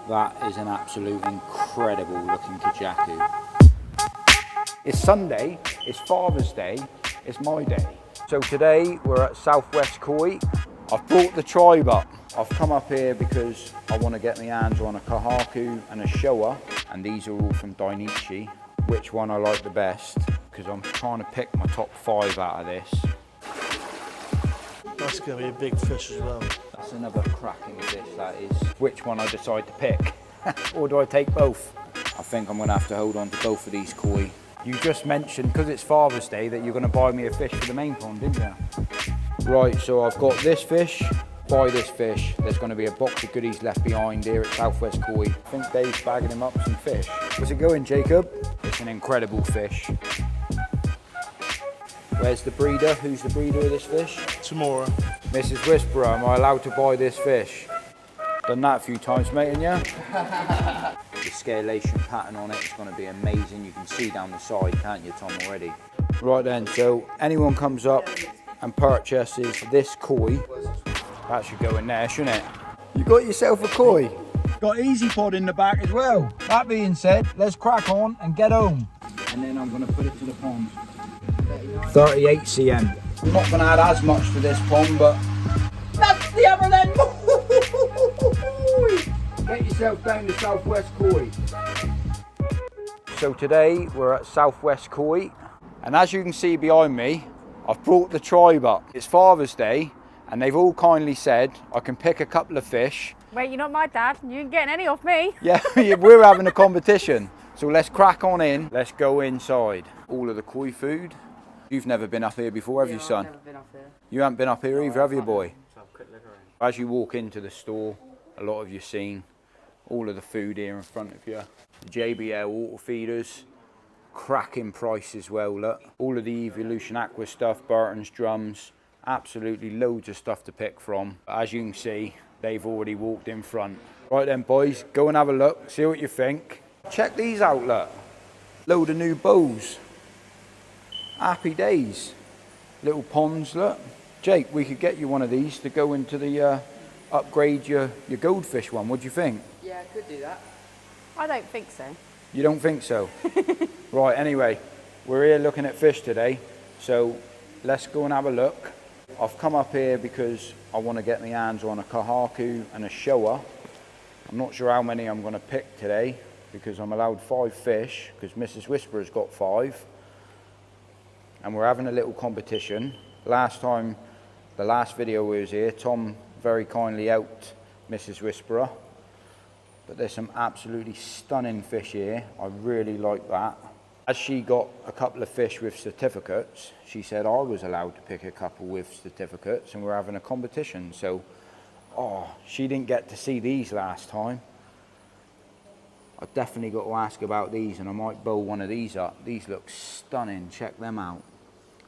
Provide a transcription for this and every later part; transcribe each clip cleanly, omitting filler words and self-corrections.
That is an absolute incredible looking kajaku. It's Sunday, it's Father's Day, it's my day. So today we're at Southwest Koi. I've brought the tribe up. I've come up here because I want to get my hands on a kahaku and a Showa, and these are all from Dainichi. Which one I like the best, because I'm trying to pick my top 5 out of this. That's going to be a big fish as well. That's another cracking fish, that is. Which one I decide to pick, or do I take both? I think I'm going to have to hold on to both of these koi. You just mentioned, because it's Father's Day, that you're going to buy me a fish for the main pond, didn't you? Right, so I've got this fish, buy this fish. There's going to be a box of goodies left behind here at Southwest Koi. I think Dave's bagging him up some fish. How's it going, Jacob? It's an incredible fish. Where's the breeder? Who's the breeder of this fish? Tomorrow. Mrs. Whisperer, am I allowed to buy this fish? Done that a few times, mate, and yeah? The scalation pattern on it is going to be amazing. You can see down the side, can't you, Tom, already? Right then, so anyone comes up and purchases this koi, that should go in there, shouldn't it? You got yourself a koi. Got Easy Pod in the back as well. That being said, let's crack on and get home. And then I'm going to put it to the pond. 38 cm. I'm not going to add as much to this pond, but that's the other end. Get yourself down to Southwest Koi. So today we're at Southwest Koi, and as you can see behind me, I've brought the tribe up. It's Father's Day, and they've all kindly said I can pick a couple of fish. Wait, you're not my dad. You ain't getting any off me. Yeah, we're having a competition. So let's crack on in. Let's go inside. All of the koi food. You've never been up here before, have you, son? I've never been up here. You haven't been up here either, have you, boy? As you walk into the store, a lot of you seen all of the food here in front of you. The JBL water feeders, cracking price as well, look. All of the Evolution Aqua stuff, Burton's drums, absolutely loads of stuff to pick from. As you can see, they've already walked in front. Right then, boys, go and have a look, see what you think. Check these out, look. Load of new bows. Happy days. Little ponds, look. Jake, we could get you one of these to go into the, upgrade your goldfish one. What do you think? Yeah, I could do that. I don't think so. You don't think so? Right, anyway, we're here looking at fish today, so let's go and have a look. I've come up here because I want to get my hands on a kahaku and a Showa. I'm not sure how many I'm going to pick today because I'm allowed 5 fish because Mrs. Whisperer's got 5. And we're having a little competition. Last time, the last video we was here, Tom very kindly helped Mrs. Whisperer. But there's some absolutely stunning fish here. I really like that. As she got a couple of fish with certificates, she said I was allowed to pick a couple with certificates, and we're having a competition. So, she didn't get to see these last time. I've definitely got to ask about these, and I might bowl one of these up. These look stunning, check them out.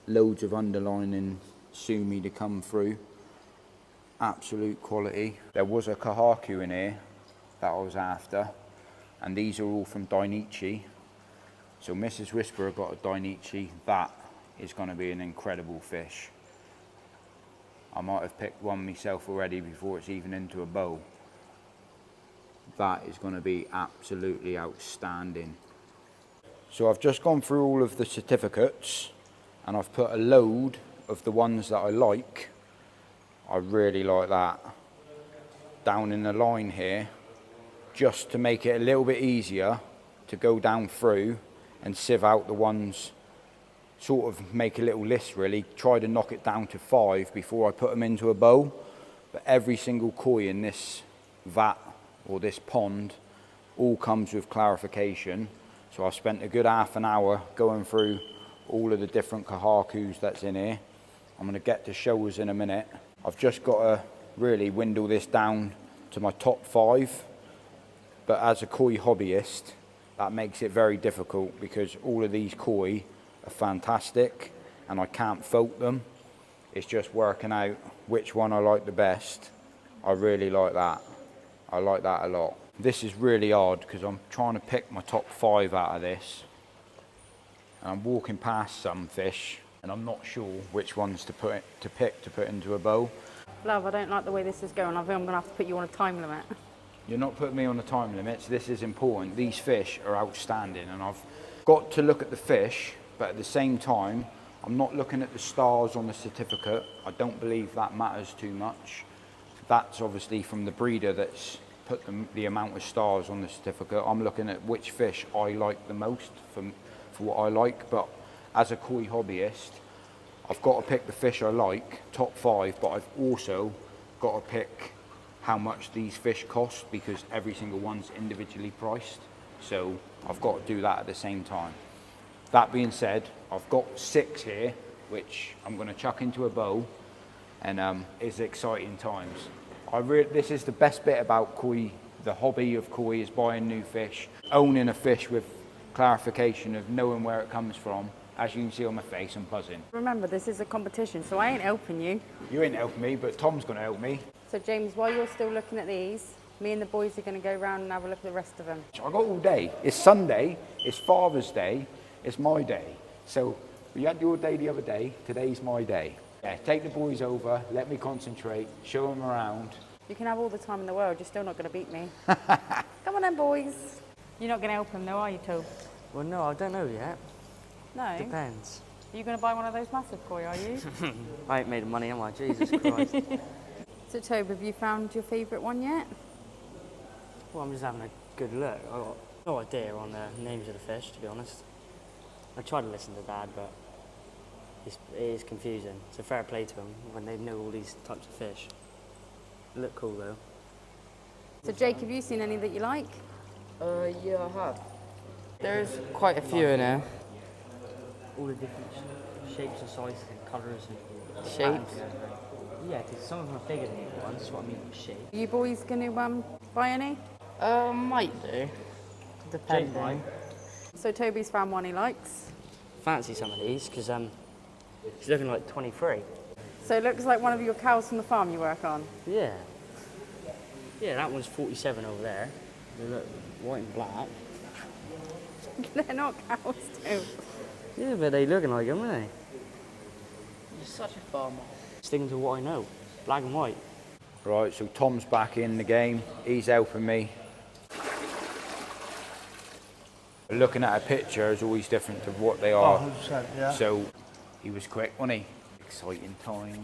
Loads of underlining sumi to come through. Absolute quality. There was a kahaku in here that I was after, and these are all from Dainichi. So Mrs. Whisperer got a Dainichi. That is going to be an incredible fish. I might have picked one myself already before it's even into a bowl. That is going to be absolutely outstanding. So I've just gone through all of the certificates and I've put a load of the ones that I like. I really like that down in the line here, just to make it a little bit easier to go down through and sieve out the ones, sort of make a little list really, try to knock it down to 5 before I put them into a bowl. But every single koi in this vat or this pond all comes with clarification. So I've spent a good half an hour going through all of the different kahakus that's in here. I'm going to get to Showas in a minute. I've just got to really dwindle this down to my top 5. But as a koi hobbyist, that makes it very difficult because all of these koi are fantastic and I can't fault them. It's just working out which one I like the best. I really like that. I like that a lot. This is really hard because I'm trying to pick my top 5 out of this. And I'm walking past some fish and I'm not sure which ones to pick to put into a bowl. Love, I don't like the way this is going. I think I'm going to have to put you on a time limit. You're not putting me on the time limits. This is important. These fish are outstanding, and I've got to look at the fish, but at the same time, I'm not looking at the stars on the certificate. I don't believe that matters too much. That's obviously from the breeder that's put the amount of stars on the certificate. I'm looking at which fish I like the most for what I like, but as a koi hobbyist, I've got to pick the fish I like, top 5, but I've also got to pick how much these fish cost, because every single one's individually priced. So I've got to do that at the same time. That being said, I've got 6 here, which I'm going to chuck into a bowl, and it's exciting times. This is the best bit about koi, the hobby of koi, is buying new fish, owning a fish with clarification of knowing where it comes from. As you can see on my face, I'm buzzing. Remember, this is a competition, so I ain't helping you. You ain't helping me, but Tom's going to help me. So James, while you're still looking at these, me and the boys are going to go round and have a look at the rest of them. I got all day. It's Sunday, it's Father's Day, it's my day. So we had your day the other day, today's my day. Yeah, take the boys over, let me concentrate, show them around. You can have all the time in the world, you're still not going to beat me. Come on then, boys. You're not going to help him though, are you, Tob? Well, no, I don't know yet. No? Depends. Are you going to buy one of those massive koi, are you? I ain't made money, am I? Jesus Christ. So Tob, have you found your favourite one yet? Well, I'm just having a good look. I've got no idea on the names of the fish, to be honest. I tried to listen to Dad, but it is confusing. So fair play to him when they know all these types of fish. They look cool though. So Jake, have you seen any that you like? Yeah, I have. There's quite a few in there. All the different shapes and sizes and colours and Shapes? Yeah, because some of them are bigger than the other ones, that's what I mean with shape. Are you boys going to buy any? Might do. Depending. So Toby's found one he likes. Fancy some of these, because she's looking like 23. So it looks like one of your cows from the farm you work on. Yeah. Yeah, that one's 47 over there. They look white and black. They're not cows, Toby. Yeah, but they looking like them, aren't they? You're such a farmer. Sticking to what I know, black and white. Right, so Tom's back in the game. He's helping me. Looking at a picture is always different to what they are. 100%, yeah. So he was quick, wasn't he? Exciting times.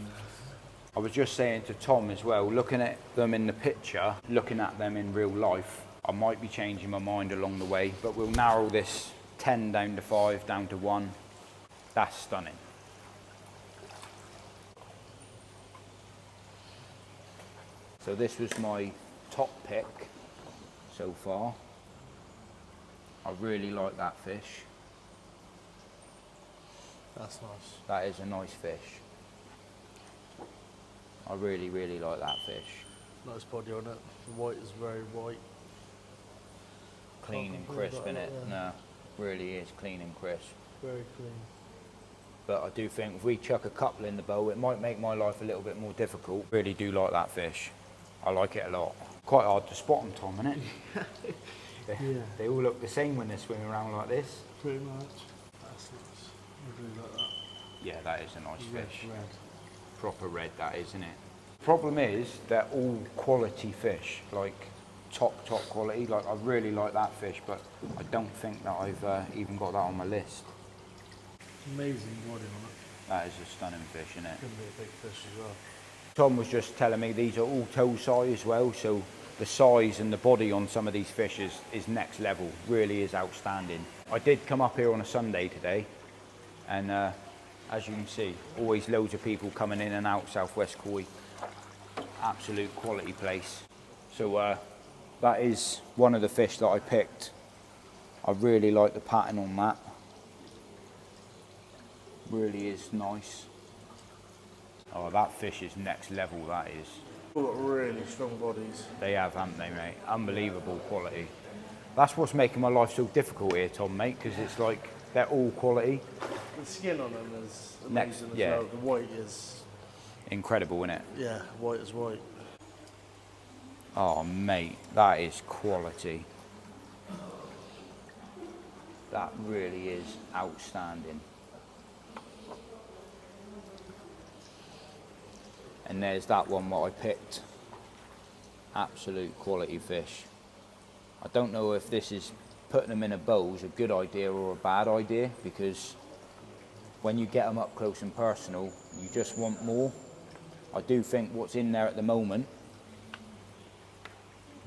I was just saying to Tom as well, looking at them in the picture, looking at them in real life, I might be changing my mind along the way, but we'll narrow this 10 down to 5, down to 1. That's stunning. So this was my top pick so far. I really like that fish. That's nice. That is a nice fish. I really, really like that fish. Nice body on it. The white is very white. Clean and crisp, innit? No, really is clean and crisp. Very clean. But I do think if we chuck a couple in the bowl, it might make my life a little bit more difficult. Really do like that fish. I like it a lot. Quite hard to spot them, Tom, isn't it? They all look the same when they're swimming around like this. Pretty much. That's nice. I really like that. Yeah, that is a nice fish. Red. Proper red, that is, isn't it? Problem is, they're all quality fish, like top quality. Like, I really like that fish, but I don't think that I've even got that on my list. Amazing body on it. That is a stunning fish, isn't it? Gonna be a big fish as well. Tom was just telling me these are all toe size as well, so the size and the body on some of these fish is next level, really is outstanding. I did come up here on a Sunday today, and as you can see, always loads of people coming in and out Southwest Koi. Absolute quality place. So that is one of the fish that I picked. I really like the pattern on that. Really is nice. Oh, that fish is next level, that is. All got really strong bodies. They have, haven't they, mate? Unbelievable quality. That's what's making my life so difficult here, Tom, mate, because it's like they're all quality. The skin on them is Next, amazing as yeah. well. The white is, Incredible, isn't it? yeah, white is white. Oh, mate, that is quality. That really is outstanding. And there's that one what I picked. absolute quality fish. I don't know if this is putting them in a bowl is a good idea or a bad idea, because when you get them up close and personal, you just want more. I do think what's in there at the moment,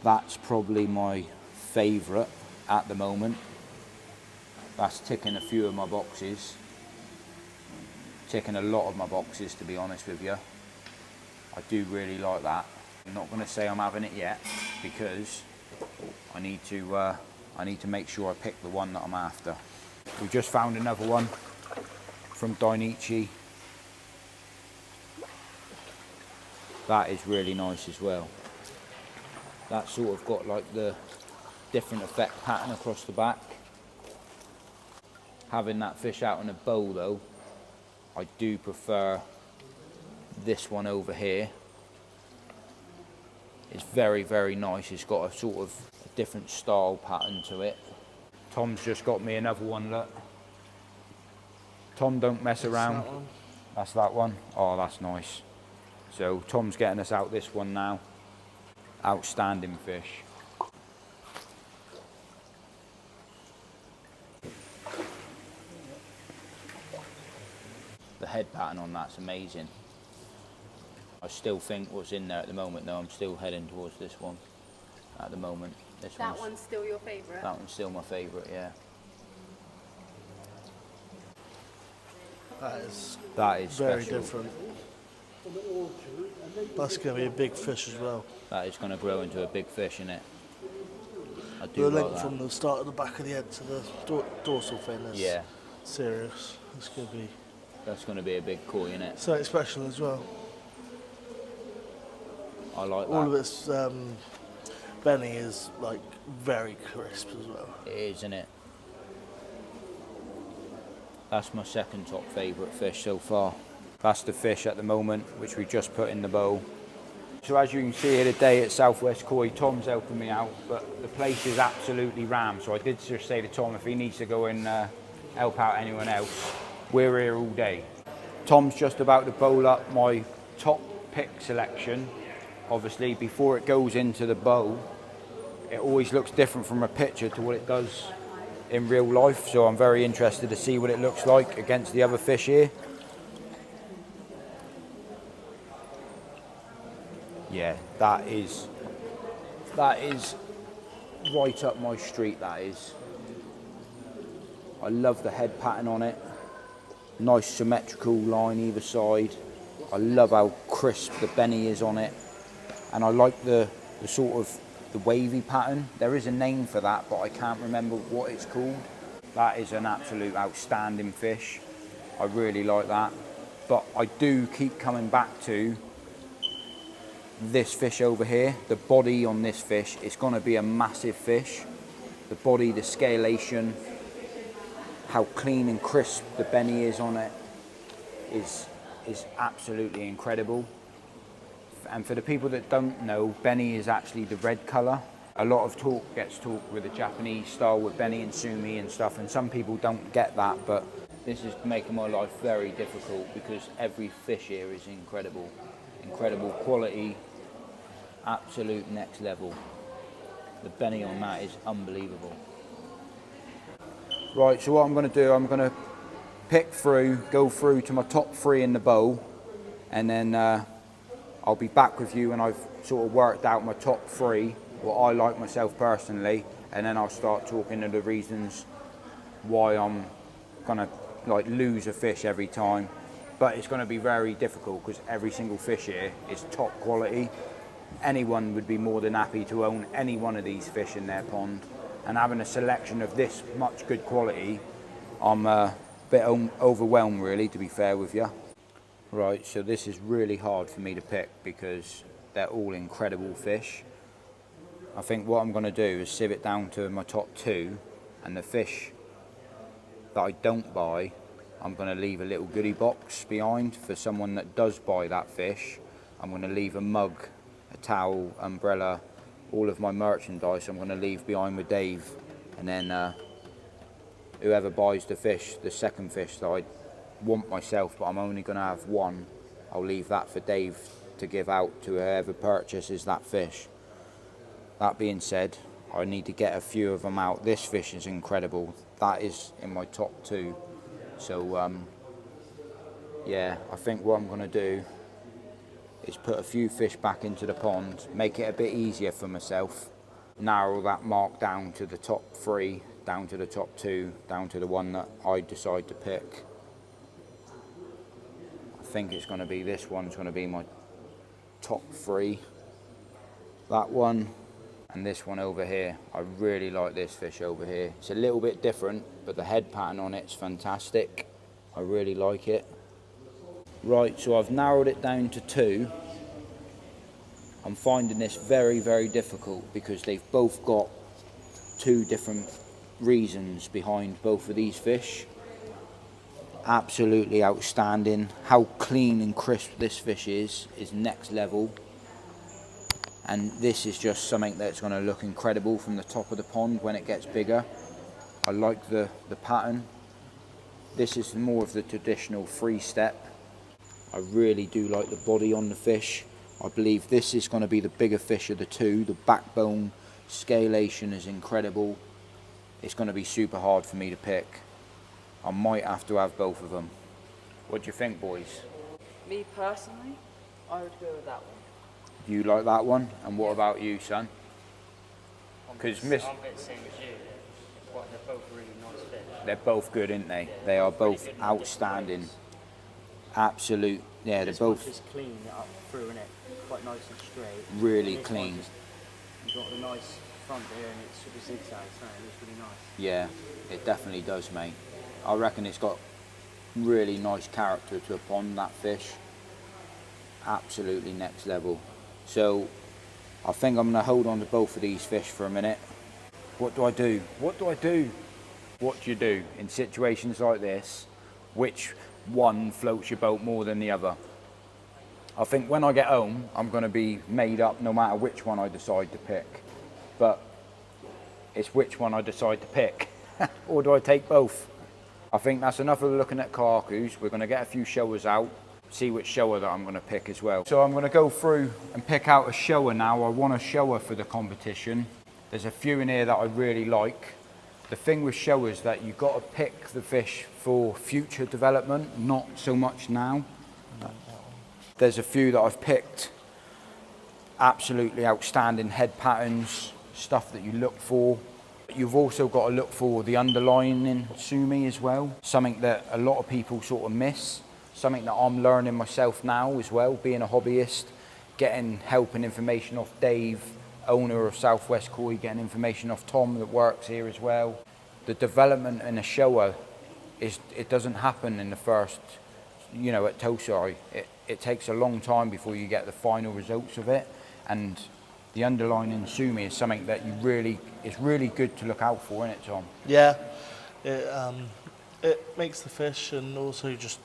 that's probably my favourite at the moment. That's ticking a few of my boxes. Ticking a lot of my boxes, to be honest with you. I do really like that. I'm not going to say I'm having it yet, because I need to make sure I pick the one that I'm after. We just found another one from Dainichi. That is really nice as well. That sort of got like the different effect pattern across the back. Having that fish out in a bowl though, I do prefer this one over here. It's very, very nice. It's got a sort of a different style pattern to it. Tom's just got me another one, look. Tom, don't mess around. That's that one. Oh, that's nice. So Tom's getting us out this one now. Outstanding fish. The head pattern on that's amazing. I still think what's in there at the moment though, I'm still heading towards this one at the moment. That one's still your favourite? That one's still my favourite, yeah. That is very special. different. That's going to be a big fish as well. That is going to grow into a big fish, isn't it? I do The like link that. from the start of the back of the head to the dorsal fin is serious. It's going to be... That's going to be a big koi, isn't it? something special as well. I like that. All of its Benny is like very crisp as well. It is, isn't it? That's my second top favourite fish so far. That's the fish at the moment, which we just put in the bowl. So as you can see here today at Southwest Koi, Tom's helping me out, but the place is absolutely rammed. So I did just say to Tom, if he needs to go and help out anyone else, we're here all day. Tom's just about to bowl up my top pick selection. Obviously, before it goes into the bowl, it always looks different from a picture to what it does in real life. So I'm very interested to see what it looks like against the other fish here. Yeah, that is right up my street, that is. I love the head pattern on it. Nice symmetrical line either side. I love how crisp the Benny is on it. And I like the sort of the wavy pattern. There is a name for that, but I can't remember what it's called. That is an absolute outstanding fish. I really like that. But I do keep coming back to this fish over here. The body on this fish is going to be a massive fish. The body, the scalation, how clean and crisp the Benny is on it is absolutely incredible. And for the people that don't know, Benny is actually the red colour. A lot of talk gets talked with the Japanese style with Benny and Sumi and stuff, and some people don't get that, but this is making my life very difficult because every fish here is incredible. Incredible quality, absolute next level. The Benny on that is unbelievable. Right, so what I'm going to do, I'm going to pick through, go through to my top 3 in the bowl, and then I'll be back with you when I've sort of worked out my top 3, what I like myself personally, and then I'll start talking of the reasons why I'm gonna like lose a fish every time. But it's going to be very difficult because every single fish here is top quality. Anyone would be more than happy to own any one of these fish in their pond, and having a selection of this much good quality, I'm a bit overwhelmed really, to be fair with you. Right, so this is really hard for me to pick because they're all incredible fish. I think what I'm going to do is sieve it down to my top 2, and the fish that I don't buy, I'm going to leave a little goodie box behind for someone that does buy that fish. I'm going to leave a mug, a towel, umbrella, all of my merchandise I'm going to leave behind with Dave, and then whoever buys the fish, the second fish that I want myself but I'm only going to have one, I'll leave that for Dave to give out to whoever purchases that fish. That being said, I need to get a few of them out. This fish is incredible. That is in my top 2. So yeah, I think what I'm going to do is put a few fish back into the pond, make it a bit easier for myself, narrow that mark down to the top 3, down to the top 2, down to the one that I decide to pick. I think it's going to be this one's going to be my top 3. That one and this one over here. I really like this fish over here. It's a little bit different, but the head pattern on it's fantastic. I really like it. Right, so I've narrowed it down to 2. I'm finding this very, very difficult because they've both got 2 different reasons behind both of these fish. Absolutely outstanding. How clean and crisp this fish is next level. And this is just something that's going to look incredible from the top of the pond when it gets bigger. I like the pattern. This is more of the traditional 3-step. I really do like the body on the fish. I believe this is going to be the bigger fish of the 2. The backbone scalation is incredible. It's going to be super hard for me to pick. I might have to have both of them. What do you think, boys? Me personally, I would go with that one. You like that one? And what about you, son? Because I'm a bit the same as you. They're both really nice fish. they're both good, aren't they? They are both good in outstanding. different Absolute. Yeah, they're This both one's just clean up through, innit? Quite nice and straight. really This clean. one just, you've got the nice front here and it's sort of zigzag, so it looks really nice. Yeah, it definitely does, mate. I reckon it's got really nice character to a pond, that fish. Absolutely next level. So I think I'm going to hold on to both of these fish for a minute. What do I do? What do I do? What do you do in situations like this? Which one floats your boat more than the other? I think when I get home, I'm going to be made up no matter which one I decide to pick. But it's which one I decide to pick. Or do I take both? I think that's enough of looking at carcus. We're going to get a few Showas out, see which Showa that I'm going to pick as well. So I'm going to go through and pick out a Showa now. I want a Showa for the competition. There's a few in here that I really like. The thing with Showa is that you've got to pick the fish for future development, not so much now. There's a few that I've picked. Absolutely outstanding head patterns, stuff that you look for. You've also got to look for the underlining sumi as well, something that a lot of people sort of miss, something that I'm learning myself now as well, being a hobbyist, getting help and information off Dave, owner of Southwest Koi, getting information off Tom that works here as well. The development in a Showa, it doesn't happen in the first, at Tosai. It takes a long time before you get the final results of it, and the underlining sumi is something that it's really good to look out for, isn't it, Tom? Yeah, it makes the fish and also just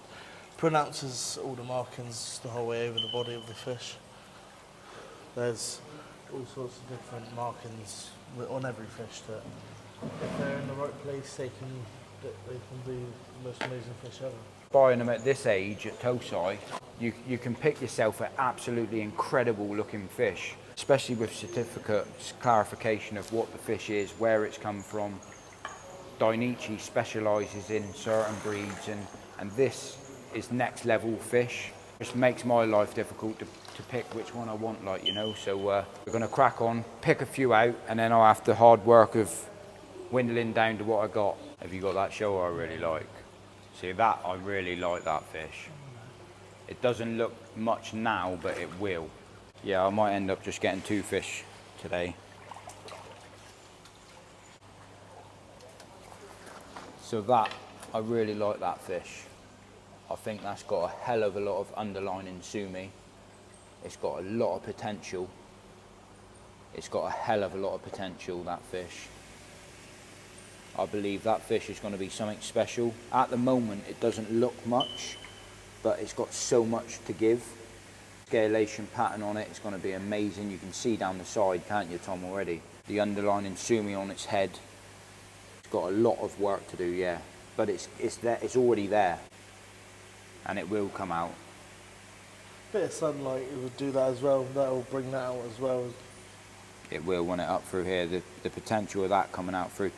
pronounces all the markings the whole way over the body of the fish. There's all sorts of different markings on every fish that if they're in the right place they can be the most amazing fish ever. Buying them at this age at Tosai, you can pick yourself an absolutely incredible looking fish, especially with certificates, clarification of what the fish is, where it's come from. Dainichi specialises in certain breeds and this is next level fish. It makes my life difficult to pick which one I want, so we're going to crack on, pick a few out, and then I'll have the hard work of dwindling down to what I got. Have you got that Showa I really like? See that, I really like that fish. It doesn't look much now, but it will. Yeah, I might end up just getting 2 fish today. So that, I really like that fish. I think that's got a hell of a lot of underlining sumi. It's got a lot of potential. It's got a hell of a lot of potential, that fish. I believe that fish is going to be something special. At the moment, it doesn't look much, but it's got so much to give. Scalation pattern on it is going to be amazing. You can see down the side, can't you, Tom, already? The underlining sumi on its head. It's got a lot of work to do, yeah. But it's there, it's already there. And it will come out. Bit of sunlight, it would do that as well. That will bring that out as well. it will when it up through here. The potential of that coming out through.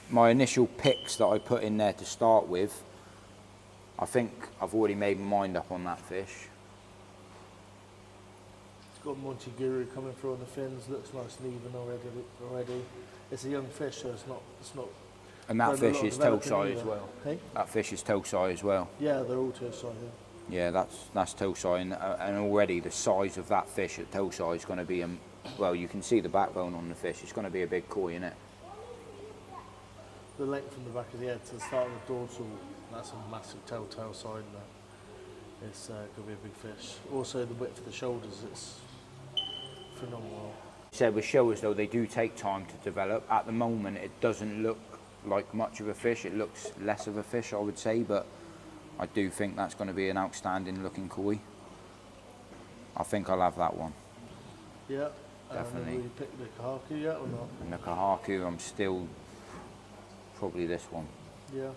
My initial picks that I put in there to start with, I think I've already made my mind up on that fish. It's got Montiguru coming through on the fins. Looks nice and even already. It's a young fish, so it's not. And that fish is toe size either. as well. Hey? That fish is toe size as well. Yeah, they're all toe size. Yeah, that's toe size, and already the size of that fish at toe size is going to be, well, you can see the backbone on the fish. It's going to be a big koi, isn't it? The length from the back of the head to the start of the dorsal, that's a massive telltale sign that it's going to be a big fish. Also, the width of the shoulders, it's phenomenal. You said with Showas though, they do take time to develop. At the moment, it doesn't look like much of a fish. It looks less of a fish, I would say, but I do think that's going to be an outstanding looking koi. I think I'll have that one. Yeah, Definitely. Will you pick the kahaku yet or not? And the kahaku, I'm still probably this one. Yeah.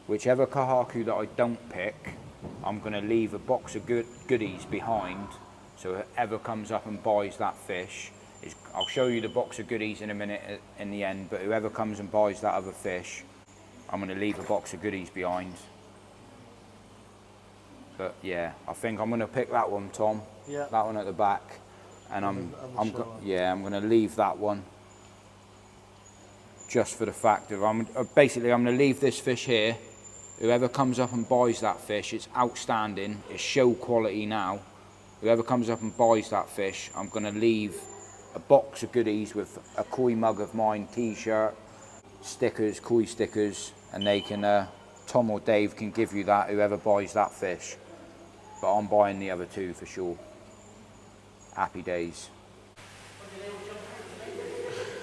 Whichever kahaku that I don't pick, I'm going to leave a box of goodies behind, so whoever comes up and buys that fish, I'll show you the box of goodies in a minute in the end, but whoever comes and buys that other fish, I'm going to leave a box of goodies behind. But yeah, I think I'm going to pick that one, Tom. Yeah. That one at the back, and I'm going to leave that one. Just for the fact of basically I'm going to leave this fish here. Whoever comes up and buys that fish, it's outstanding. It's show quality now. Whoever comes up and buys that fish, I'm going to leave a box of goodies with a koi mug of mine, t-shirt, stickers, koi stickers, and they can, Tom or Dave can give you that, whoever buys that fish. But I'm buying the other two for sure. Happy days.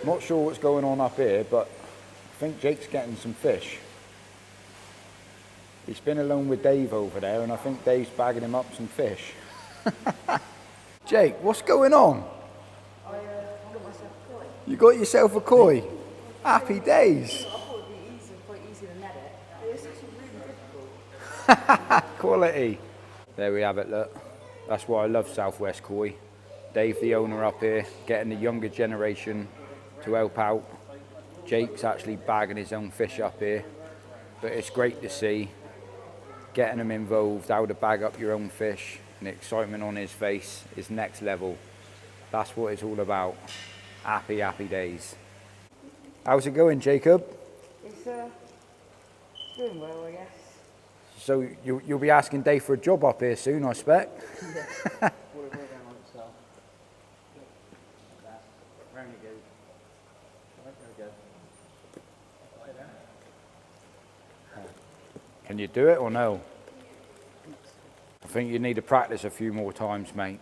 Not sure what's going on up here, but I think Jake's getting some fish. He's been alone with Dave over there, and I think Dave's bagging him up some fish. Jake, what's going on? I got myself a koi. You got yourself a koi? Happy days. I thought it would be quite easy to net it. But it's actually really difficult. Quality. There we have it, look. That's why I love Southwest Koi. Dave, the owner up here, getting the younger generation to help out. Jake's actually bagging his own fish up here. But it's great to see, getting them involved, how to bag up your own fish, and the excitement on his face is next level. That's what it's all about. Happy, happy days. How's it going, Jacob? It's doing well, I guess. So you'll be asking Dave for a job up here soon, I expect? What we're going on itself. Round you go. Right, there we go. Can you do it or no? I think you need to practice a few more times, mate.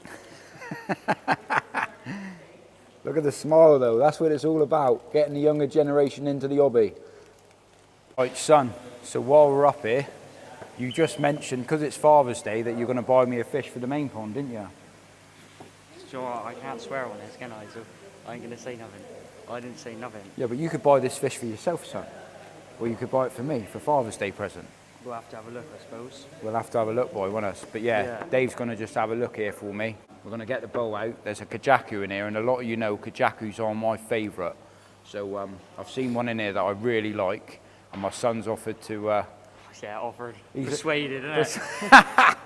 Look at the smile though, that's what it's all about, getting the younger generation into the hobby. Right, son, so while we're up here, you just mentioned, because it's Father's Day, that you're going to buy me a fish for the main pond, didn't you? Sure, I can't swear on this, can I? So I ain't going to say nothing. I didn't say nothing. Yeah, but you could buy this fish for yourself, son. Or you could buy it for me, for Father's Day present. We'll have to have a look, I suppose. We'll have to have a look, boy, won't us? But yeah, Dave's going to just have a look here for me. We're going to get the bow out. There's a kajaku in here, and a lot of you know kajakus are my favourite. So I've seen one in here that I really like, and my son's offered to... Yeah, offered. Persuaded, isn't it?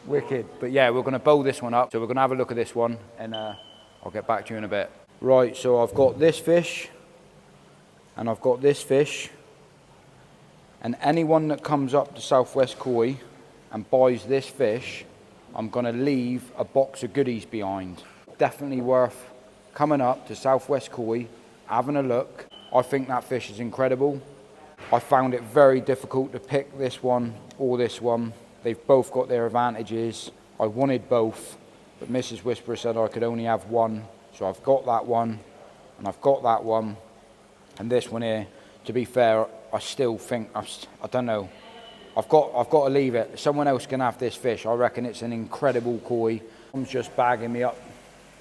Wicked. But yeah, we're going to bow this one up. So we're going to have a look at this one, and I'll get back to you in a bit. Right, so I've got this fish, and I've got this fish. And anyone that comes up to Southwest Koi and buys this fish, I'm going to leave a box of goodies behind. Definitely worth coming up to Southwest Koi, having a look. I think that fish is incredible. I found it very difficult to pick this one or this one. They've both got their advantages. I wanted both, but Mrs. Whisperer said I could only have one. So I've got that one, and I've got that one, and this one here. To be fair, I still think, I don't know. I've got to leave it. Someone else can have this fish. I reckon it's an incredible koi. I'm just bagging me up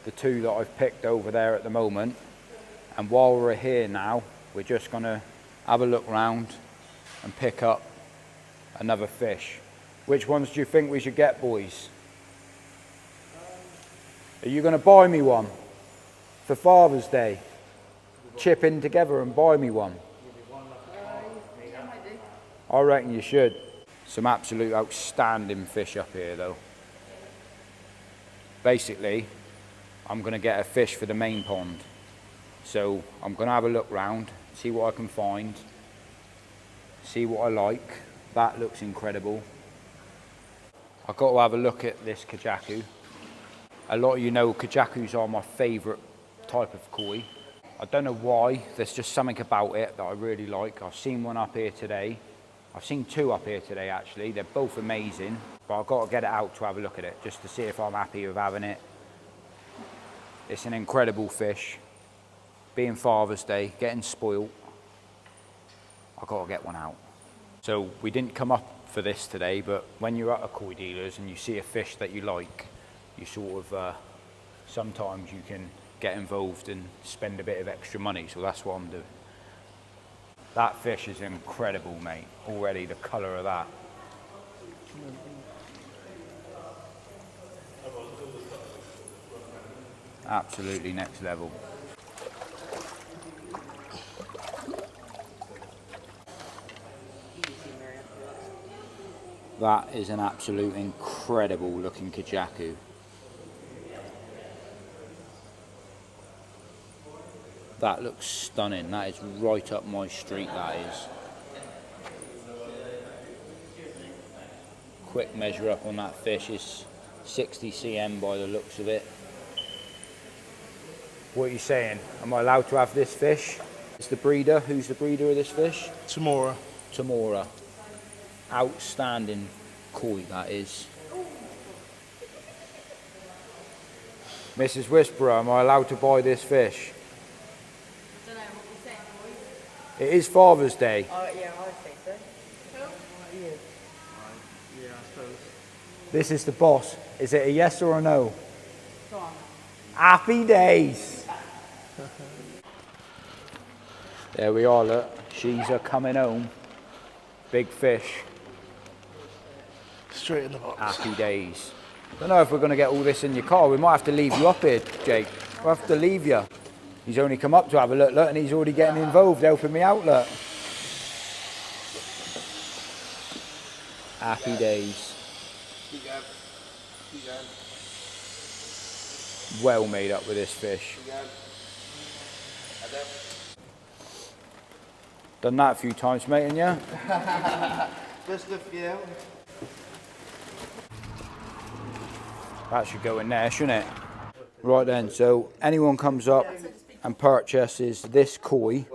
the two that I've picked over there at the moment. And while we're here now, we're just going to have a look round and pick up another fish. Which ones do you think we should get, boys? Are you going to buy me one? for Father's Day. Chip in together and buy me one. I reckon you should. Some absolute outstanding fish up here though. Basically, I'm going to get a fish for the main pond. So I'm going to have a look round, see what I can find, see what I like. That looks incredible. I've got to have a look at this kajaku. A lot of you know kajakus are my favourite type of koi. I don't know why, there's just something about it that I really like. I've seen one up here today. I've seen two up here today actually. They're both amazing, but I've got to get it out to have a look at it just to see if I'm happy with having it. It's an incredible fish. Being Father's Day, getting spoilt, I've got to get one out. So we didn't come up for this today, but when you're at a koi dealer's and you see a fish that you like, you sort of, sometimes you can get involved and spend a bit of extra money, so that's what I'm doing. That fish is incredible, mate. Already the colour of that. Absolutely next level. That is an absolute incredible looking kajaku. That looks stunning. That is right up my street, that is. Quick measure up on that fish is 60 cm by the looks of it. What are you saying? Am I allowed to have this fish? It's the breeder. Who's the breeder of this fish? Tamora. Tamora. Outstanding koi, that is. Mrs. Whisperer, am I allowed to buy this fish? I don't know what you're saying, boys. It is Father's Day. Yeah, I think so. Yeah, I suppose. This is the boss. Is it a yes or a no? Go on. Happy days. There we are, look. She's coming home. Big fish. Straight in the box. Happy days. Don't know if we're going to get all this in your car. We might have to leave you up here, Jake. We'll have to leave you. He's only come up to have a look, and he's already getting involved, helping me out, look. Happy days. Keep going. Keep going. Well made up with this fish. Keep going. And then. Done that a few times, mate, and yeah? Best lift, yeah. That should go in there, shouldn't it? Right then, so anyone comes up and purchases this koi,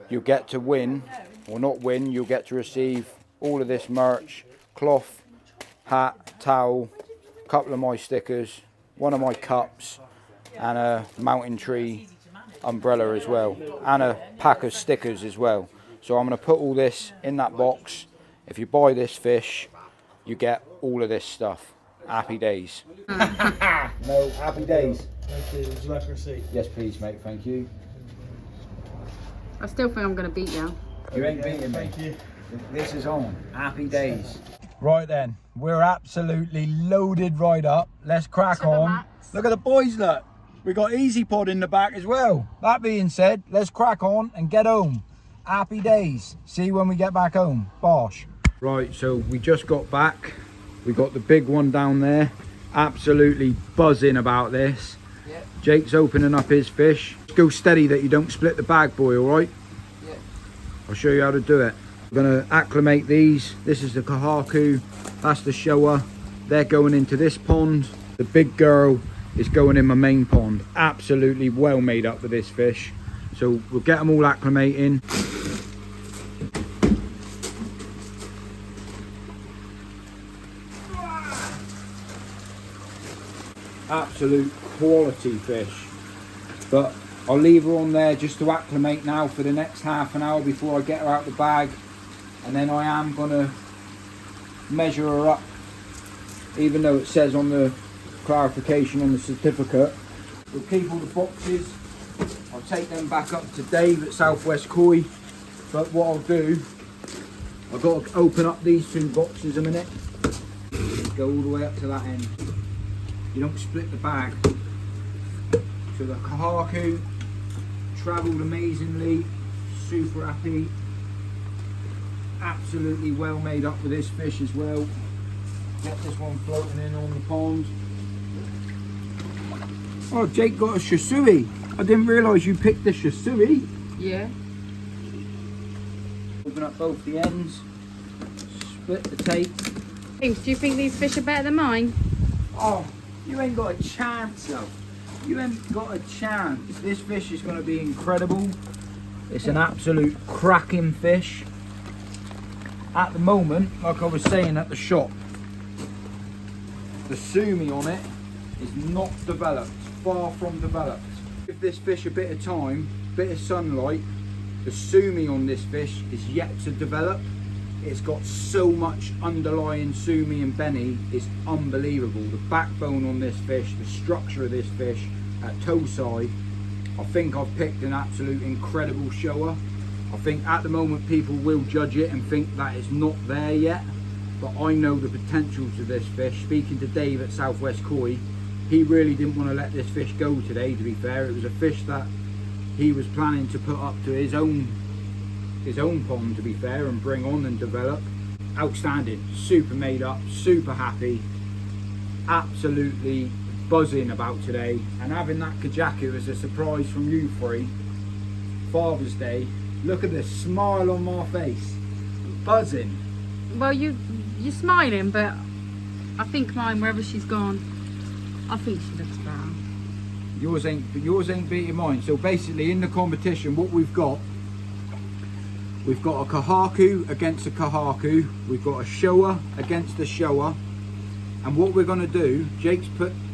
you'll get to win, or not win, you'll get to receive all of this merch, cloth, hat, towel, a couple of my stickers, one of my cups, and a mountain tree umbrella as well, and a pack of stickers as well. So I'm going to put all this in that box. If you buy this fish, you get all of this stuff. Happy days. No, happy days. Thank you. Would you like a receipt? Yes, please, mate. Thank you. I still think I'm going to beat you. You ain't beating me. Thank you. This is on. Happy days. Right then, we're absolutely loaded right up. Let's crack on. Look at the boys, look. We got Easy Pod in the back as well. That being said, let's crack on and get home. Happy days. See you when we get back home. Bosh. Right, so we just got back. We got the big one down there. Absolutely buzzing about this. Yep. Jake's opening up his fish. Just go steady that you don't split the bag, boy, all right? Yep. I'll show you how to do it. We're gonna acclimate these. This is the kahaku, that's the Showa. They're going into this pond. The big girl is going in my main pond. Absolutely well made up with this fish. So we'll get them all acclimating. Absolute quality fish. But I'll leave her on there just to acclimate now for the next half an hour before I get her out the bag. And then I am gonna measure her up, even though it says on the clarification on the certificate. We'll keep all the boxes. I'll take them back up to Dave at Southwest Koi. But what I'll do, I've got to open up these two boxes a minute. Go all the way up to that end. You don't split the bag. So the kahaku travelled amazingly, super happy. Absolutely well made up with this fish as well. Get this one floating in on the pond. Oh, Jake got a shisui. I didn't realise you picked the shisui. Yeah. Open up both the ends, split the tape. James, do you think these fish are better than mine? Oh, you ain't got a chance though. You ain't got a chance. This fish is going to be incredible. It's an absolute cracking fish. At the moment, like I was saying at the shop, the sumi on it is not developed, far from developed. Give this fish a bit of time, bit of sunlight, the sumi on this fish is yet to develop. It's got so much underlying sumi and beni, it's unbelievable. The backbone on this fish, the structure of this fish at Tosai, I think I've picked an absolute incredible Showa. I think at the moment people will judge it and think that it's not there yet, but I know the potentials of this fish. Speaking to Dave at Southwest Koi, he really didn't want to let this fish go today, to be fair. It was a fish that he was planning to put up to his own pond, to be fair, and bring on and develop. Outstanding, super made up, super happy, absolutely buzzing about today. And having that kajaku as a surprise from you three, Father's Day. Look at the smile on my face, buzzing. Well, you're smiling, but I think mine, wherever she's gone, I think she looks better. Yours ain't beating mine. So basically in the competition, what we've got a kahaku against a kahaku, we've got a Showa against a Showa, and what we're going to do, Jake's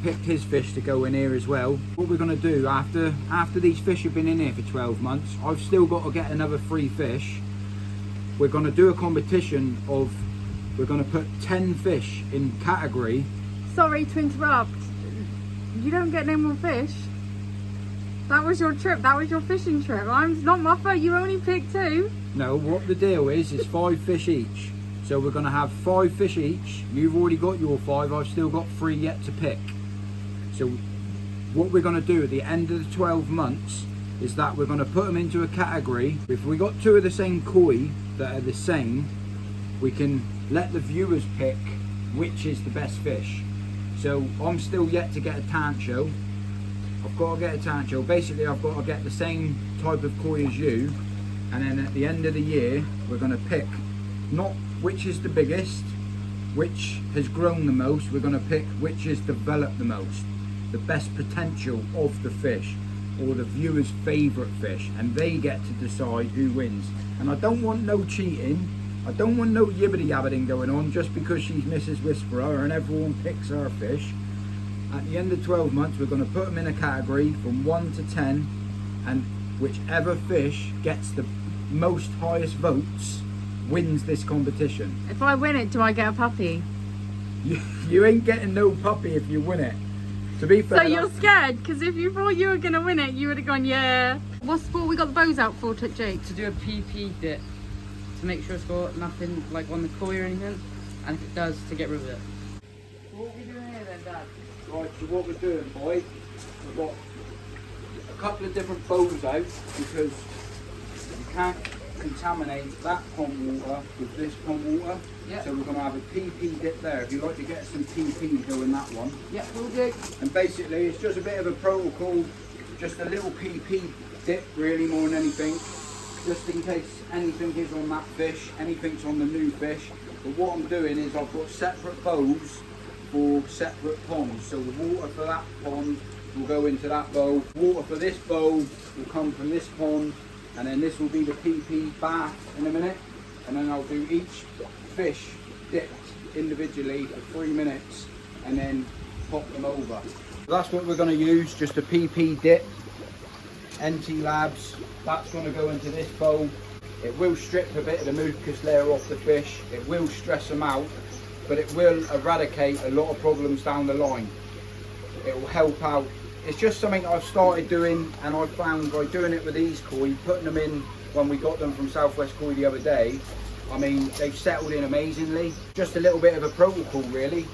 picked his fish to go in here as well. What we're going to do after these fish have been in here for 12 months, I've still got to get another 3 fish. We're going to do a competition of, we're going to put 10 fish in category. Sorry to interrupt. You don't get no more fish. That was your trip. That was your fishing trip. It's not my fault. You only picked 2. No, what the deal is 5 fish each. So we're going to have 5 fish each. You've already got your 5. I've still got 3 yet to pick. So what we're going to do at the end of the 12 months is that we're going to put them into a category. If we got 2 of the same koi that are the same, we can let the viewers pick which is the best fish. So I'm still yet to get a tancho. I've got to get a tancho. Basically, I've got to get the same type of koi as you, and then at the end of the year, we're going to pick not which is the biggest, which has grown the most. We're going to pick which has developed the most, the best potential of the fish, or the viewer's favourite fish, and they get to decide who wins. And I don't want no cheating. I don't want no yibbity yabbiting going on just because she's Mrs. Whisperer and everyone picks her fish. At the end of 12 months, we're going to put them in a category from 1 to 10, and whichever fish gets the most highest votes wins this competition. If I win it, do I get a puppy? You ain't getting no puppy if you win it. To be fair, So you're scared? Because if you thought you were going to win it, you would have gone, yeah. What's what we got the bows out for, Jake? To do a PP dip, to make sure it's got nothing like on the koi or anything, and if it does, to get rid of it. What are we doing here then, Dad? Right, so what we're doing, boy, we've got a couple of different bows out because you can't contaminate that pond water with this pond water. Yeah. So we're going to have a PP dip there. If you'd like to get some PP, go in that one. Yeah, we'll do. And basically, it's just a bit of a protocol, just a little PP dip, really, more than anything, just in case anything is on that fish, anything's on the new fish. But what I'm doing is I've got separate bows for separate ponds. So the water for that pond will go into that bowl. Water for this bowl will come from this pond, and then this will be the PP bath in a minute. And then I'll do each fish dipped individually for 3 minutes and then pop them over. That's what we're going to use, just a PP dip. NT Labs, that's going to go into this bowl. It will strip a bit of the mucus layer off the fish, it will stress them out, but it will eradicate a lot of problems down the line. It will help out. It's just something I've started doing, and I've found by doing it with these koi, putting them in when we got them from Southwest Koi the other day, I mean, they've settled in amazingly. Just a little bit of a protocol really,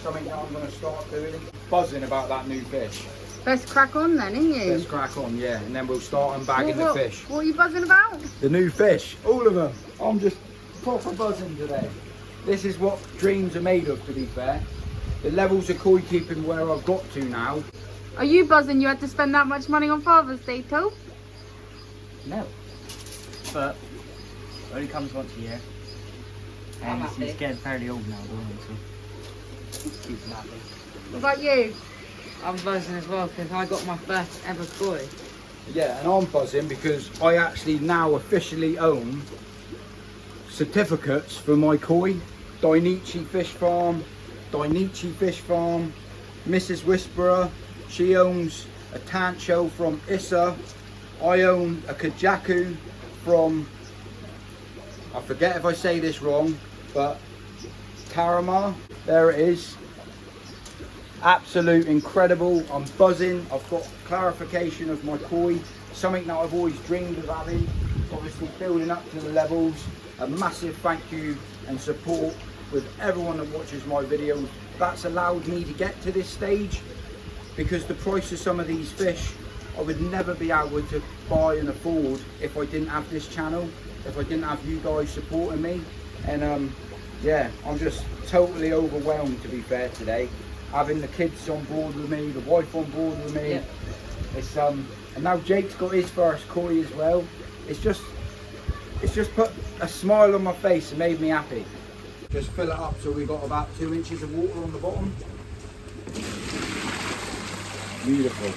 something that I'm going to start doing. Buzzing about that new fish. Best crack on then, ain't you? Let's crack on, yeah, and then we'll start unbagging the fish. What are you buzzing about? The new fish, all of them. I'm just proper buzzing today. This is what dreams are made of, to be fair. The levels of koi keeping where I've got to now. Are you buzzing you had to spend that much money on Father's Day, too? No. But it only comes once a year. And he's getting fairly old now, so keep him happy. What about you? I'm buzzing as well because I got my first ever koi. Yeah, and I'm buzzing because I actually now officially own certificates for my koi. Dainichi Fish Farm, Mrs. Whisperer, she owns a Tancho from Issa. I own a Kajaku from, I forget if I say this wrong, but Karama, there it is. Absolute incredible. I'm buzzing. I've got clarification of my koi, something that I've always dreamed of having, obviously building up to the levels. A massive thank you and support with everyone that watches my videos. That's allowed me to get to this stage, because the price of some of these fish I would never be able to buy and afford if I didn't have this channel, if I didn't have you guys supporting me. And yeah, I'm just totally overwhelmed, to be fair, today. Having the kids on board with me, the wife on board with me. Yep. It's and now Jake's got his first koi as well. It's just put a smile on my face and made me happy. Just fill it up so we've got about 2 inches of water on the bottom. Beautiful.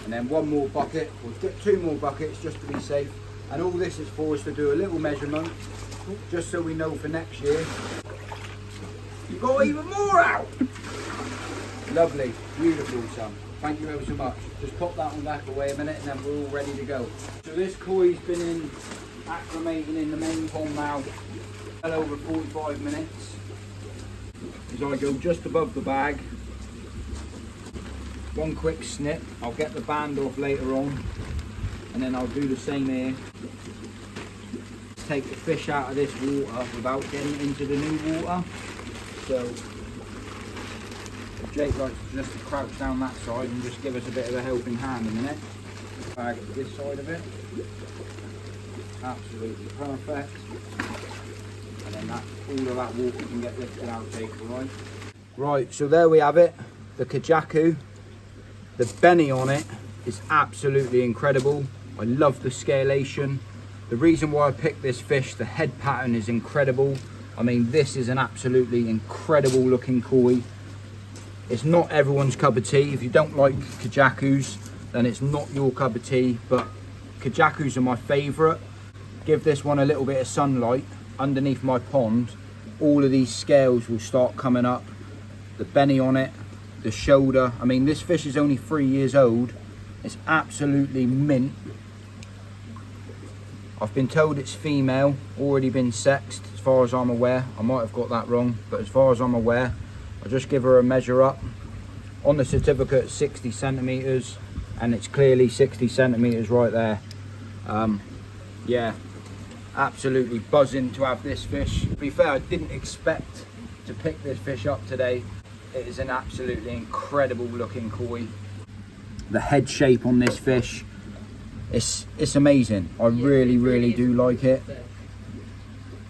And then one more bucket, we'll get 2 more buckets just to be safe. And all this is for us to do a little measurement, just so we know for next year. You've got even more out! Lovely, beautiful, son. Thank you ever so much. Just pop that one back away a minute and then we're all ready to go. So this koi's been acclimating in the main pond now well over 45 minutes. As I go just above the bag, one quick snip, I'll get the band off later on, and then I'll do the same here. Take the fish out of this water without getting into the new water. So Jake likes just to crouch down that side and just give us a bit of a helping hand in a minute. Bag at this side of it. Absolutely perfect. And then all of that water can get lifted out, Jake, alright? Right, so there we have it. The Kajaku. The Benny on it is absolutely incredible. I love the scalation. The reason why I picked this fish, the head pattern is incredible. I mean, this is an absolutely incredible looking koi. It's not everyone's cup of tea. If you don't like Kajakus, then it's not your cup of tea, but Kajakus are my favourite. Give this one a little bit of sunlight underneath my pond, all of these scales will start coming up. The Benny on it, the shoulder. I mean, this fish is only 3 years old. It's absolutely mint. I've been told it's female, already been sexed as far as I'm aware. I might have got that wrong, but as far as I'm aware, I'll just give her a measure up. On the certificate, 60 centimetres, and it's clearly 60 centimetres right there. Yeah, absolutely buzzing to have this fish. To be fair, I didn't expect to pick this fish up today. It is an absolutely incredible looking koi. The head shape on this fish, it's amazing. I really do like it.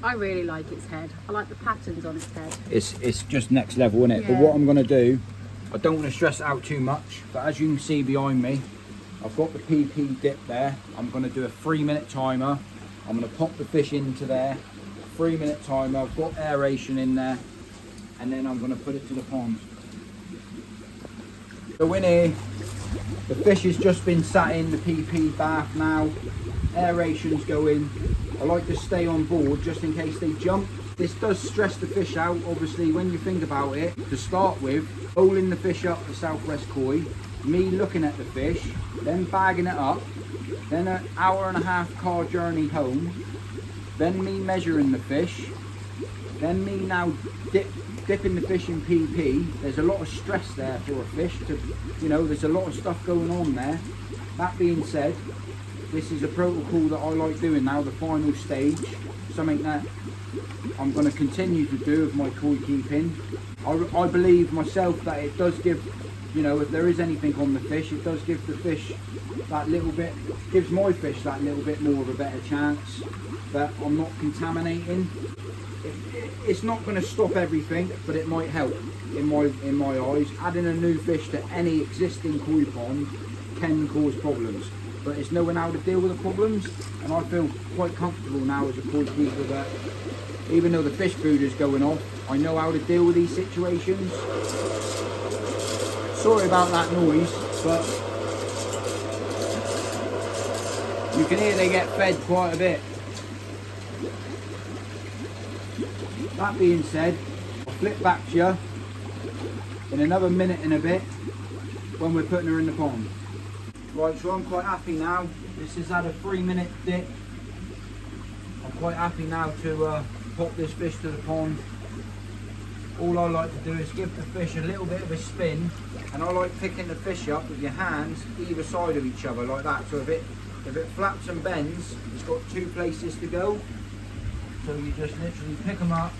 I really like its head. I like the patterns on its head. It's just next level, isn't it? Yeah. But what I'm going to do, I don't want to stress it out too much, but as you can see behind me, I've got the PP dip there. I'm going to do a 3-minute timer. I'm going to pop the fish into there. 3-minute timer. I've got aeration in there, and then I'm going to put it to the pond. So in here, the fish has just been sat in the PP bath now. Aeration's going. I like to stay on board just in case they jump. This does stress the fish out, obviously, when you think about it. To start with, rolling the fish up the Southwest Koi, me looking at the fish, then bagging it up, then an 1.5-hour car journey home, then me measuring the fish, then me now dipping the fish in PP. There's a lot of stress there for a fish to, you know, there's a lot of stuff going on there. That being said, this is a protocol that I like doing now, the final stage, something that I'm going to continue to do with my koi keeping. I believe myself that it does give you know, if there is anything on the fish, it does give the fish that little bit, gives my fish that little bit more of a better chance that I'm not contaminating. It's not going to stop everything, but it might help in my eyes. Adding a new fish to any existing koi pond can cause problems, but it's knowing how to deal with the problems, and I feel quite comfortable now as a koi keeper that even though the fish food is going off, I know how to deal with these situations. Sorry about that noise, but you can hear they get fed quite a bit. That being said, I'll flip back to you in another minute and a bit when we're putting her in the pond. Right, so I'm quite happy now. This has had a 3-minute dip. I'm quite happy now to pop this fish to the pond. All I like to do is give the fish a little bit of a spin, and I like picking the fish up with your hands either side of each other like that. So if it flaps and bends, it's got 2 places to go. So you just literally pick them up,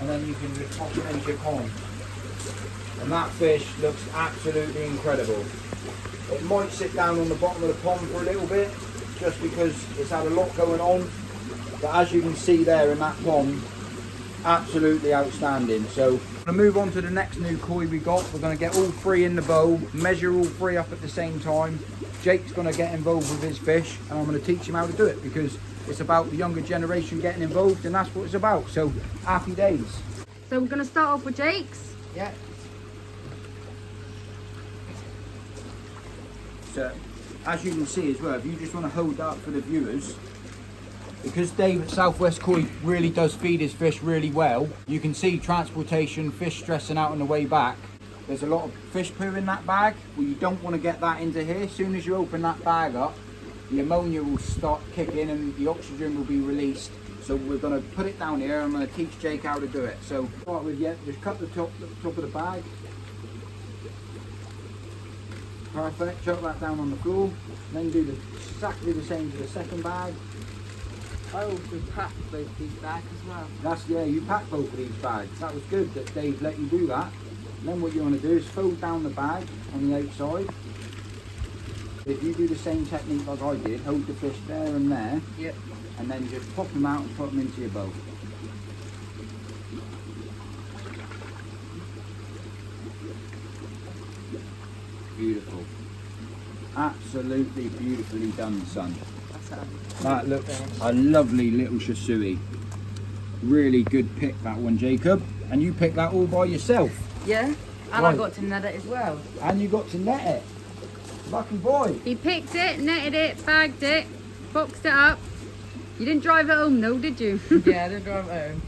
and then you can just pop it into your pond. And that fish looks absolutely incredible. It might sit down on the bottom of the pond for a little bit, just because it's had a lot going on. But as you can see there in that pond, absolutely outstanding. So I'm going to move on to the next new koi we got. We're going to get all 3 in the bowl, measure all 3 up at the same time. Jake's going to get involved with his fish, and I'm going to teach him how to do it, because it's about the younger generation getting involved, and that's what it's about. So happy days. So we're going to start off with Jake's. Yeah. So as you can see as well, if you just want to hold that up for the viewers, because Dave at Southwest Koi really does feed his fish really well, you can see transportation, fish stressing out on the way back. There's a lot of fish poo in that bag. Well, you don't want to get that into here. As soon as you open that bag up, the ammonia will start kicking and the oxygen will be released. So we're going to put it down here. I'm going to teach Jake how to do it. So start with, just cut the top of the bag. Perfect. Chuck that down on the floor. Then do exactly the same to the second bag. I also packed both these bags as well. Yeah, you packed both of these bags. That was good that Dave let you do that. And then what you want to do is fold down the bag on the outside. If you do the same technique like I did, hold the fish there and there, Yep. and then just pop them out and put them into your bowl. Beautiful. Absolutely beautifully done, son. That looks a lovely little shisui. Really good pick, that one, Jacob. And you picked that all by yourself. Yeah. And I Right. got to net it as well. And you got to net it. Lucky boy. He picked it, netted it, bagged it, boxed it up. You didn't drive it home though, did you? Yeah, I did drive home.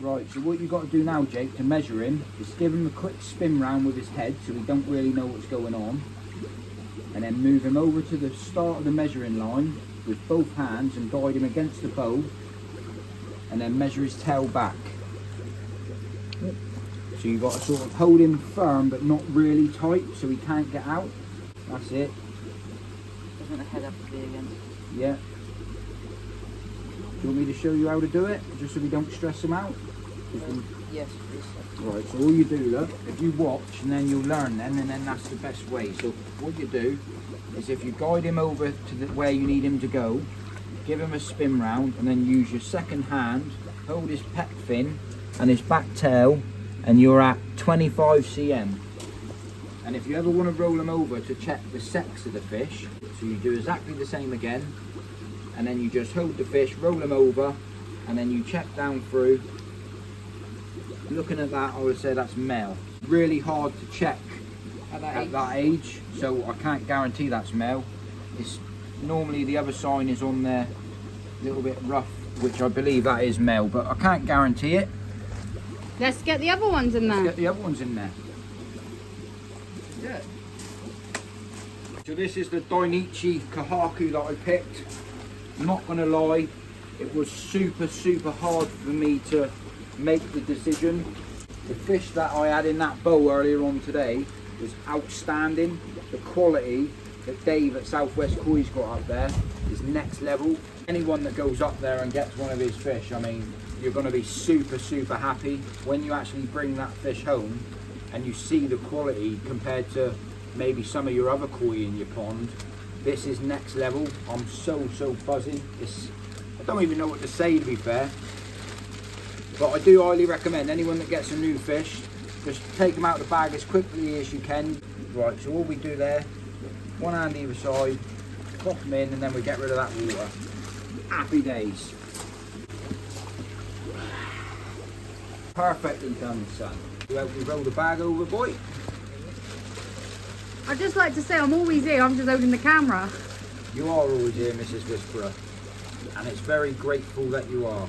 Right, so what you've got to do now, Jake, to measure him, is give him a quick spin round with his head so he don't really know what's going on. And then move him over to the start of the measuring line with both hands and guide him against the bow. And then measure his tail back. So you've got to sort of hold him firm but not really tight so he can't get out. That's it. Doesn't the head have to be again? Yeah. Do you want me to show you how to do it, just so we don't stress him out? Yes, please. Right, so all you do, look, if you watch, and then you'll learn then, and then that's the best way. So what you do is if you guide him over to where you need him to go, give him a spin round, and then use your second hand, hold his pec fin and his back tail, and you're at 25 cm. And if you ever want to roll him over to check the sex of the fish, so you do exactly the same again, and then you just hold the fish, roll him over, and then you check down through. Looking at that, I would say that's male. Really hard to check at that age, so I can't guarantee that's male. It's normally the other sign is on there, a little bit rough, which I believe that is male, but I can't guarantee it. Let's get the other ones in there. Let's get the other ones in there. Yeah. So this is the Dainichi Kahaku that I picked. I'm not going to lie, it was super hard for me to make the decision. The fish that I had in that bowl earlier on today was outstanding. The quality that Dave at Southwest Koi's got up there is next level. Anyone that goes up there and gets one of his fish, I mean, you're going to be super happy when you actually bring that fish home and you see the quality compared to maybe some of your other koi in your pond, this is next level. I'm so buzzing. I don't even know what to say, to be fair. But I do highly recommend anyone that gets a new fish, just take them out of the bag as quickly as you can. Right, so all we do there, one hand either side, pop them in, and then we get rid of that water. Happy days. Perfectly done, son. You help me roll the bag over, boy. I'd just like to say I'm always here, I'm just holding the camera. You are always here, Mrs. Whisperer, and it's very grateful that you are.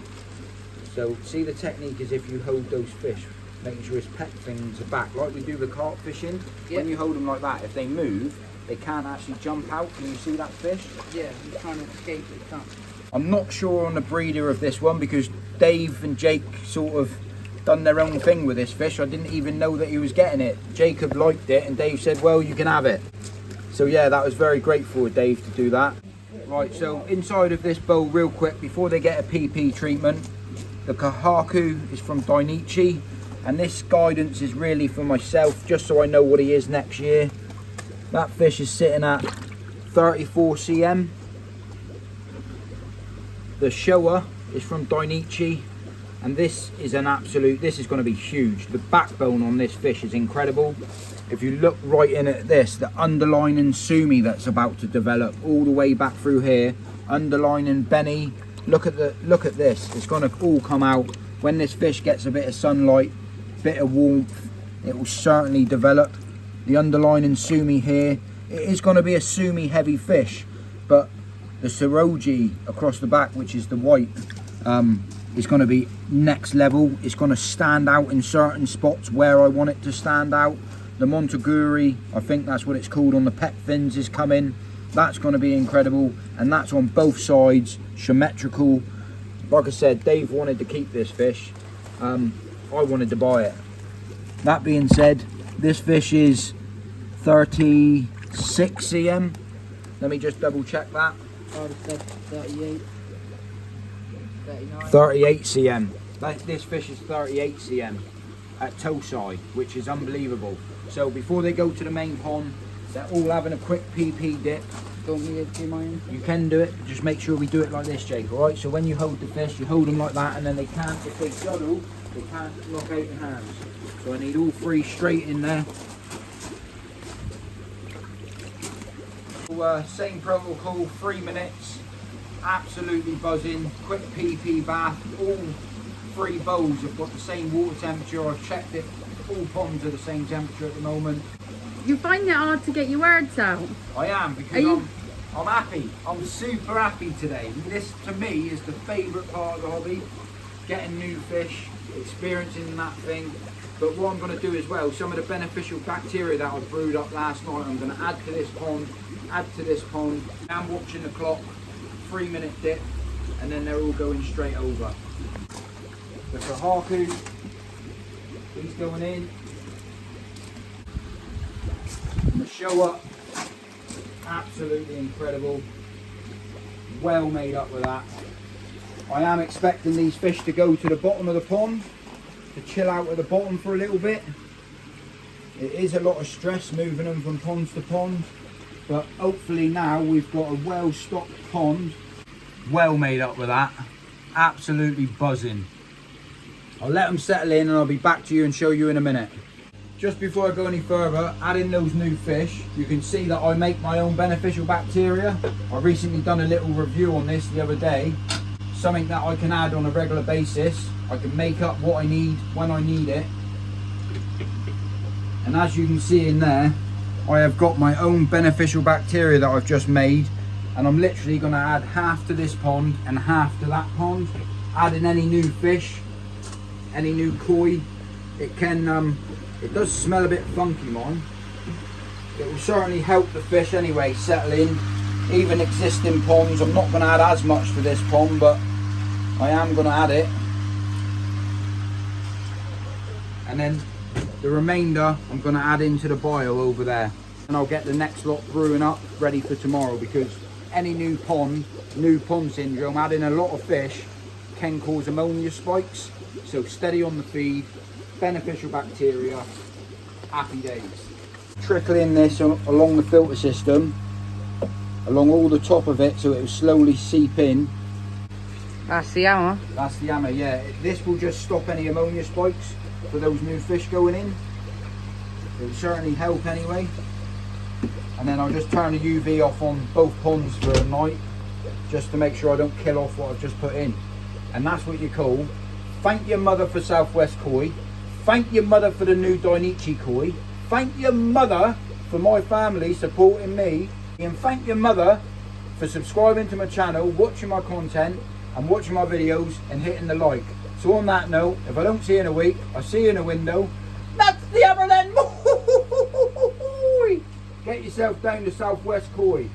So see, the technique is if you hold those fish, making sure his pet fins are back, like we do the carp fishing. Yep. When you hold them like that, if they move, they can't actually jump out. Can you see that fish? Yeah, he's trying to escape, but he can't. I'm not sure on the breeder of this one because Dave and Jake sort of done their own thing with this fish. I didn't even know that he was getting it. Jacob liked it and Dave said, well, you can have it. So yeah, that was very grateful of Dave to do that. Right, so inside of this bowl real quick, before they get a PP treatment, the Kahaku is from Dainichi, and this guidance is really for myself, just so I know what he is next year. That fish is sitting at 34 cm. The Showa is from Dainichi, and this is an absolute, this is going to be huge. The backbone on this fish is incredible. If you look right in at this, the underlining sumi that's about to develop all the way back through here, underlining Benny, look at this, it's going to all come out. When this fish gets a bit of sunlight, bit of warmth, it will certainly develop. The underlining sumi here, it is going to be a sumi heavy fish, but the Saroji across the back, which is the white, is going to be next level. It's going to stand out in certain spots where I want it to stand out. The Montaguri, I think that's what it's called, on the pet fins is coming. That's going to be incredible, and that's on both sides, symmetrical. Like I said, Dave wanted to keep this fish. I wanted to buy it. That being said, this fish is 36 cm. Let me just double check that. 38, 39. 38 cm. This fish is 38 cm at toe side, which is unbelievable. So before they go to the main pond, they're all having a quick PP dip. Don't need to do mine. You can do it, but just make sure we do it like this, Jake, alright? So when you hold the fish, you hold them like that, and then they can't, if they shuttle, they can't knock out your hands. So I need all three straight in there. Same protocol, 3 minutes, absolutely buzzing, quick PP bath. All 3 bowls have got the same water temperature. I've checked it, all ponds are the same temperature at the moment. You find it hard to get your words out. I am, because I'm happy. I'm super happy today. This, to me, is the favourite part of the hobby. Getting new fish, experiencing that thing. But what I'm going to do as well, some of the beneficial bacteria that I brewed up last night, I'm going to add to this pond, I'm watching the clock, 3 minute dip, and then they're all going straight over. The Kahaku, he's going in. The Showa, absolutely incredible. Well made up with that. I am expecting these fish to go to the bottom of the pond, to chill out at the bottom for a little bit. It is a lot of stress moving them from pond to pond, but hopefully now we've got a well-stocked pond. Well made up with that. Absolutely buzzing. I'll let them settle in and I'll be back to you and show you in a minute. Just before I go any further, add in those new fish. You can see that I make my own beneficial bacteria. I recently done a little review on this the other day. Something that I can add on a regular basis. I can make up what I need when I need it. And as you can see in there, I have got my own beneficial bacteria that I've just made. And I'm literally going to add half to this pond and half to that pond. Adding any new fish, any new koi. It can, it does smell a bit funky, mine. It will certainly help the fish anyway settle in. Even existing ponds, I'm not going to add as much to this pond, but I am going to add it. And then the remainder I'm going to add into the bio over there. And I'll get the next lot brewing up ready for tomorrow, because any new pond syndrome, adding a lot of fish can cause ammonia spikes. So steady on the feed, beneficial bacteria, happy days. Trickling this along the filter system, along all the top of it, so it will slowly seep in. That's the hammer. That's the hammer, yeah. This will just stop any ammonia spikes for those new fish going in. It will certainly help anyway. And then I'll just turn the UV off on both ponds for a night, just to make sure I don't kill off what I've just put in. And that's what you call, thank your mother for Southwest Koi, thank your mother for the new Dainichi Koi, thank your mother for my family supporting me, and thank your mother for subscribing to my channel, watching my content and watching my videos and hitting the like. So on that note, if I don't see you in a week, I'll see you in a window. That's the hammer then! Get yourself down to Southwest Koi.